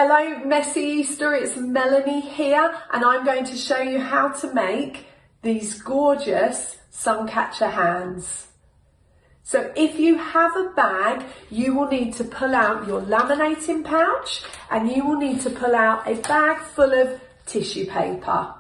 Hello Messy Easter, it's Melanie here and I'm going to show you how to make these gorgeous Suncatcher hands. So if you have a bag, you will need to pull out your laminating pouch and you will need to pull out a bag full of tissue paper.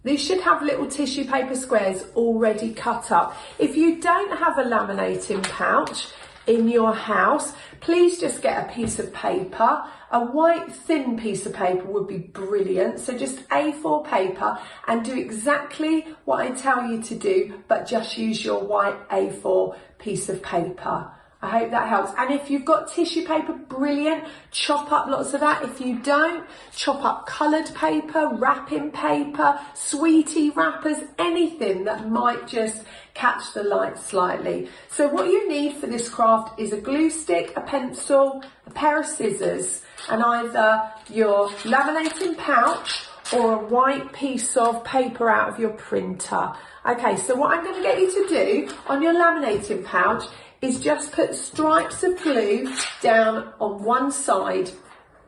These should have little tissue paper squares already cut up. If you don't have a laminating pouch in your house, please just get a piece of paper. A white thin piece of paper would be brilliant. So just A4 paper and do exactly what I tell you to do, but just use your white A4 piece of paper. I hope that helps. And if you've got tissue paper, brilliant. Chop up lots of that. If you don't, chop up coloured paper, wrapping paper, sweetie wrappers, anything that might just catch the light slightly. So what you need for this craft is a glue stick, a pencil, a pair of scissors, and either your laminating pouch or a white piece of paper out of your printer. Okay, so what I'm going to get you to do on your laminating pouch is just put stripes of glue down on one side.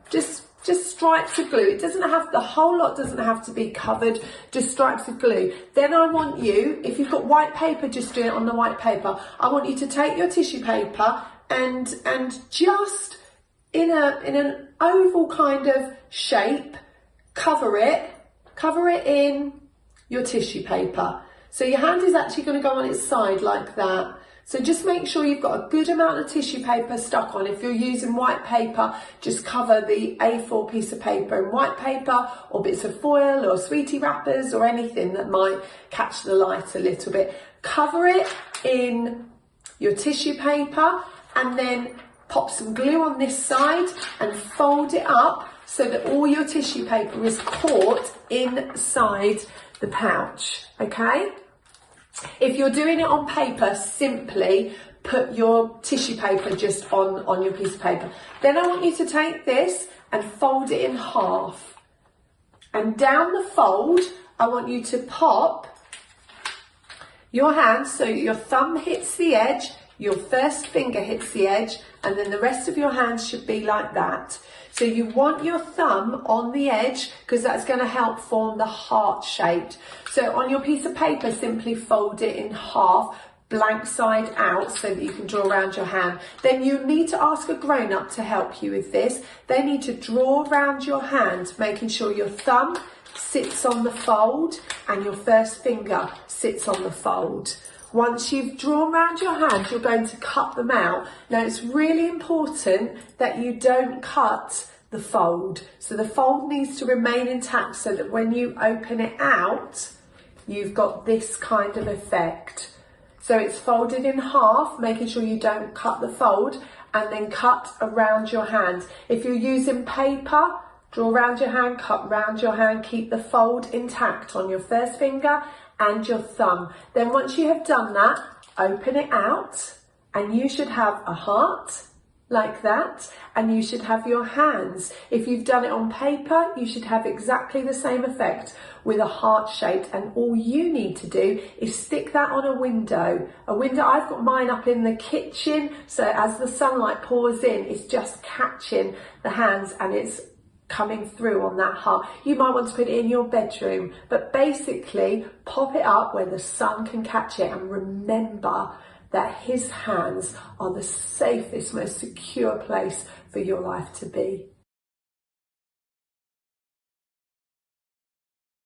Just stripes of glue. It doesn't have, the whole lot doesn't have to be covered, just stripes of glue. Then I want you, if you've got white paper, just do it on the white paper. I want you to take your tissue paper and just in an oval kind of shape, cover it in your tissue paper. So your hand is actually going to go on its side like that. So just make sure you've got a good amount of tissue paper stuck on. If you're using white paper, just cover the A4 piece of paper in white paper or bits of foil or sweetie wrappers or anything that might catch the light a little bit. Cover it in your tissue paper and then pop some glue on this side and fold it up so that all your tissue paper is caught inside the pouch, okay? If you're doing it on paper, simply put your tissue paper just on your piece of paper. Then I want you to take this and fold it in half. And down the fold, I want you to pop your hand so your thumb hits the edge, your first finger hits the edge, and then the rest of your hand should be like that. So you want your thumb on the edge because that's going to help form the heart shape. So on your piece of paper, simply fold it in half, blank side out, so that you can draw around your hand. Then you need to ask a grown-up to help you with this. They need to draw around your hand, making sure your thumb sits on the fold and your first finger sits on the fold. Once you've drawn around your hand, you're going to cut them out. Now, it's really important that you don't cut the fold. So the fold needs to remain intact so that when you open it out, you've got this kind of effect. So it's folded in half, making sure you don't cut the fold, and then cut around your hand. If you're using paper, draw around your hand, cut around your hand, keep the fold intact on your first finger and your thumb. Then once you have done that, open it out and you should have a heart like that, and you should have your hands. If you've done it on paper, you should have exactly the same effect with a heart shape, and all you need to do is stick that on a window. I've got mine up in the kitchen, so as the sunlight pours in, it's just catching the hands and it's coming through on that heart. You might want to put it in your bedroom, but basically pop it up where the sun can catch it, and remember that his hands are the safest, most secure place for your life to be.